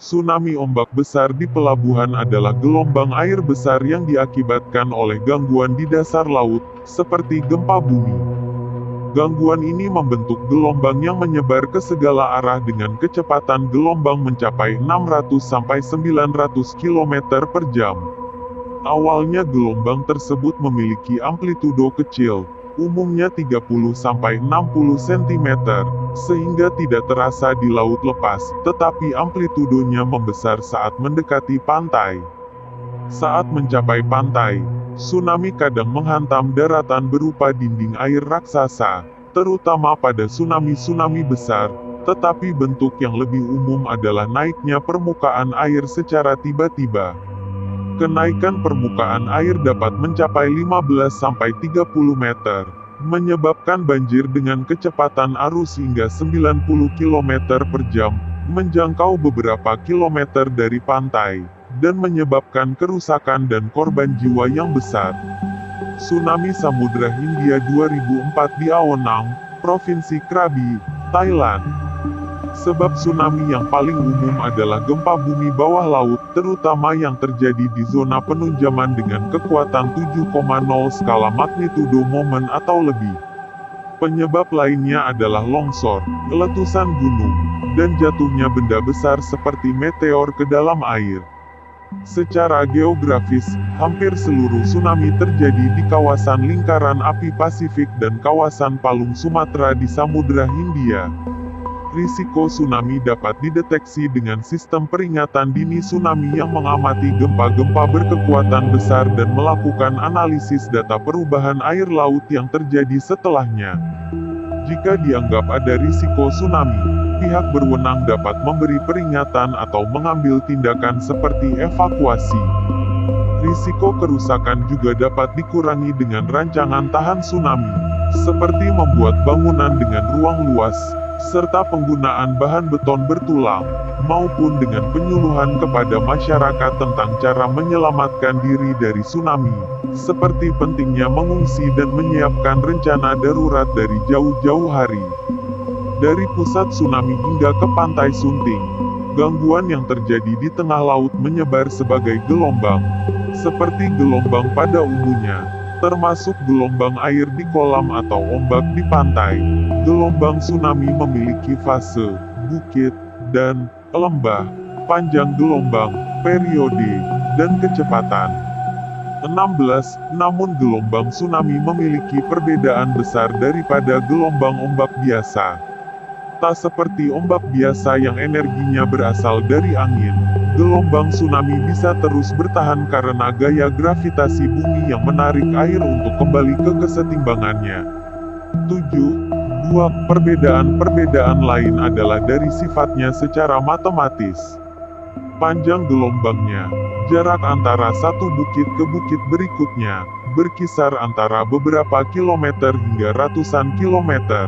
Tsunami ombak besar di pelabuhan adalah gelombang air besar yang diakibatkan oleh gangguan di dasar laut, seperti gempa bumi. Gangguan ini membentuk gelombang yang menyebar ke segala arah dengan kecepatan gelombang mencapai 600-900 km per jam. Awalnya gelombang tersebut memiliki amplitudo kecil, umumnya 30-60 cm, sehingga tidak terasa di laut lepas, tetapi amplitudonya membesar saat mendekati pantai. Saat mencapai pantai, tsunami kadang menghantam daratan berupa dinding air raksasa, terutama pada tsunami-tsunami besar, tetapi bentuk yang lebih umum adalah naiknya permukaan air secara tiba-tiba. Kenaikan permukaan air dapat mencapai 15-30 meter, menyebabkan banjir dengan kecepatan arus hingga 90 km per jam, menjangkau beberapa kilometer dari pantai, dan menyebabkan kerusakan dan korban jiwa yang besar. Tsunami Samudra Hindia 2004 di Aonang, Provinsi Krabi, Thailand. Sebab tsunami yang paling umum adalah gempa bumi bawah laut, terutama yang terjadi di zona penunjaman dengan kekuatan 7,0 skala magnitudo momen atau lebih. Penyebab lainnya adalah longsor, letusan gunung, dan jatuhnya benda besar seperti meteor ke dalam air. Secara geografis, hampir seluruh tsunami terjadi di kawasan lingkaran api Pasifik dan kawasan Palung Sumatera di Samudra Hindia. Risiko tsunami dapat dideteksi dengan sistem peringatan dini tsunami yang mengamati gempa-gempa berkekuatan besar dan melakukan analisis data perubahan air laut yang terjadi setelahnya. Jika dianggap ada risiko tsunami, pihak berwenang dapat memberi peringatan atau mengambil tindakan seperti evakuasi. Risiko kerusakan juga dapat dikurangi dengan rancangan tahan tsunami, seperti membuat bangunan dengan ruang luas, serta penggunaan bahan beton bertulang, maupun dengan penyuluhan kepada masyarakat tentang cara menyelamatkan diri dari tsunami, seperti pentingnya mengungsi dan menyiapkan rencana darurat dari jauh-jauh hari. Dari pusat tsunami hingga ke pantai Sunting, gangguan yang terjadi di tengah laut menyebar sebagai gelombang, seperti gelombang pada umumnya, termasuk gelombang air di kolam atau ombak di pantai. Gelombang tsunami memiliki fase, bukit, dan lembah, panjang gelombang, periode, dan kecepatan. 16. Namun gelombang tsunami memiliki perbedaan besar daripada gelombang ombak biasa. Tak seperti ombak biasa yang energinya berasal dari angin, gelombang tsunami bisa terus bertahan karena gaya gravitasi bumi yang menarik air untuk kembali ke kesetimbangannya. 7. Perbedaan lain adalah dari sifatnya secara matematis. Panjang gelombangnya, jarak antara satu bukit ke bukit berikutnya, berkisar antara beberapa kilometer hingga ratusan kilometer.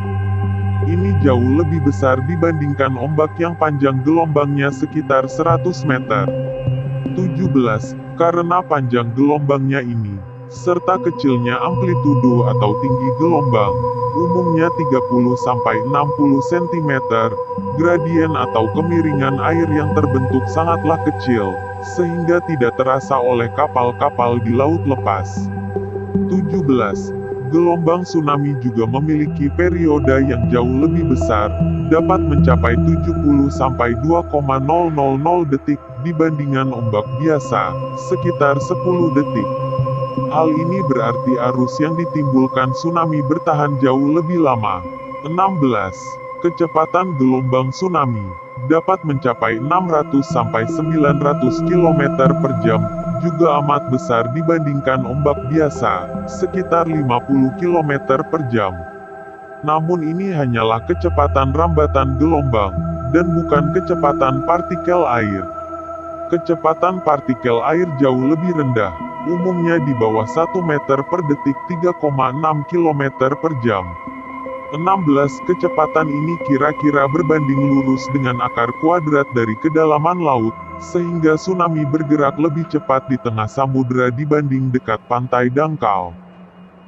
Ini jauh lebih besar dibandingkan ombak yang panjang gelombangnya sekitar 100 meter. 17. Karena panjang gelombangnya ini, serta kecilnya amplitudo atau tinggi gelombang, umumnya 30-60 cm, gradien atau kemiringan air yang terbentuk sangatlah kecil, sehingga tidak terasa oleh kapal-kapal di laut lepas. 17. Gelombang tsunami juga memiliki periode yang jauh lebih besar, dapat mencapai 70-2,000 detik dibandingkan ombak biasa, sekitar 10 detik. Hal ini berarti arus yang ditimbulkan tsunami bertahan jauh lebih lama. 16. Kecepatan gelombang tsunami dapat mencapai 600-900 km per jam, juga amat besar dibandingkan ombak biasa, sekitar 50 km per jam. Namun ini hanyalah kecepatan rambatan gelombang, dan bukan kecepatan partikel air. Kecepatan partikel air jauh lebih rendah, umumnya di bawah 1 meter per detik 3,6 km per jam. 16. Kecepatan ini kira-kira berbanding lurus dengan akar kuadrat dari kedalaman laut, sehingga tsunami bergerak lebih cepat di tengah samudera dibanding dekat pantai dangkal.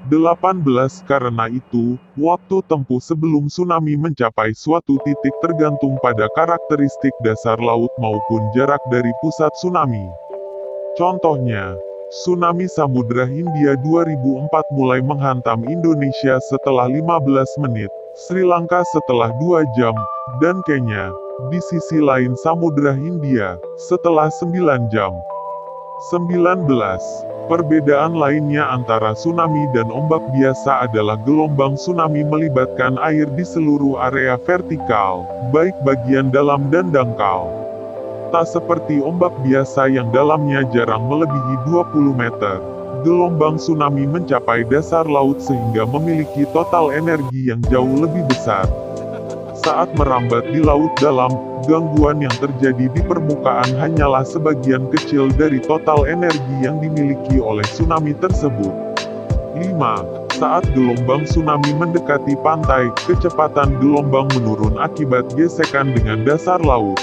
18. Karena itu, waktu tempuh sebelum tsunami mencapai suatu titik tergantung pada karakteristik dasar laut maupun jarak dari pusat tsunami. Contohnya, tsunami Samudra Hindia 2004 mulai menghantam Indonesia setelah 15 menit, Sri Lanka setelah 2 jam, dan Kenya, di sisi lain Samudra Hindia, setelah 9 jam. 19. Perbedaan lainnya antara tsunami dan ombak biasa adalah gelombang tsunami melibatkan air di seluruh area vertikal, baik bagian dalam dan dangkal. Tak seperti ombak biasa yang dalamnya jarang melebihi 20 meter. Gelombang tsunami mencapai dasar laut sehingga memiliki total energi yang jauh lebih besar. Saat merambat di laut dalam, gangguan yang terjadi di permukaan hanyalah sebagian kecil dari total energi yang dimiliki oleh tsunami tersebut. 5. Saat gelombang tsunami mendekati pantai, kecepatan gelombang menurun akibat gesekan dengan dasar laut.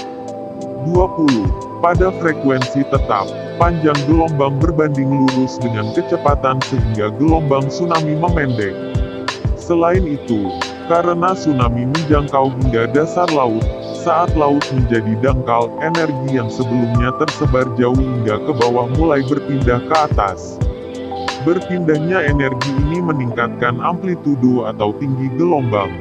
20. Pada frekuensi tetap, panjang gelombang berbanding lurus dengan kecepatan sehingga gelombang tsunami memendek. Selain itu, karena tsunami menjangkau hingga dasar laut, saat laut menjadi dangkal, energi yang sebelumnya tersebar jauh hingga ke bawah mulai berpindah ke atas. Berpindahnya energi ini meningkatkan amplitudo atau tinggi gelombang.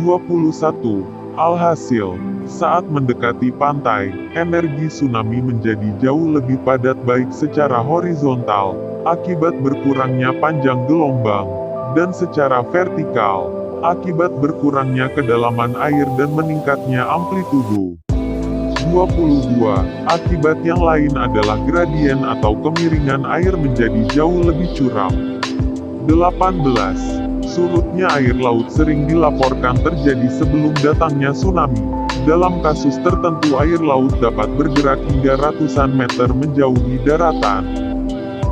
21. Alhasil, saat mendekati pantai, energi tsunami menjadi jauh lebih padat baik secara horizontal, akibat berkurangnya panjang gelombang, dan secara vertikal, akibat berkurangnya kedalaman air dan meningkatnya amplitudo. 22. Akibat yang lain adalah gradien atau kemiringan air menjadi jauh lebih curam. 18. Surutnya air laut sering dilaporkan terjadi sebelum datangnya tsunami. Dalam kasus tertentu air laut dapat bergerak hingga ratusan meter menjauhi daratan.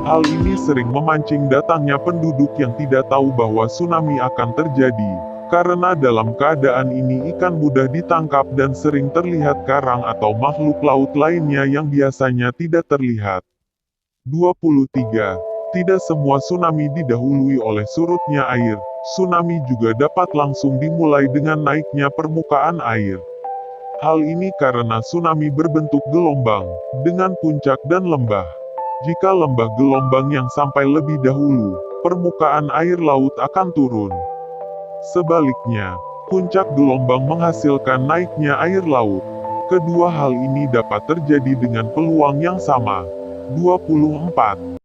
Hal ini sering memancing datangnya penduduk yang tidak tahu bahwa tsunami akan terjadi, karena dalam keadaan ini ikan mudah ditangkap dan sering terlihat karang atau makhluk laut lainnya yang biasanya tidak terlihat. 23. Tidak semua tsunami didahului oleh surutnya air, tsunami juga dapat langsung dimulai dengan naiknya permukaan air. Hal ini karena tsunami berbentuk gelombang, dengan puncak dan lembah. Jika lembah gelombang yang sampai lebih dahulu, permukaan air laut akan turun. Sebaliknya, puncak gelombang menghasilkan naiknya air laut. Kedua hal ini dapat terjadi dengan peluang yang sama. 24.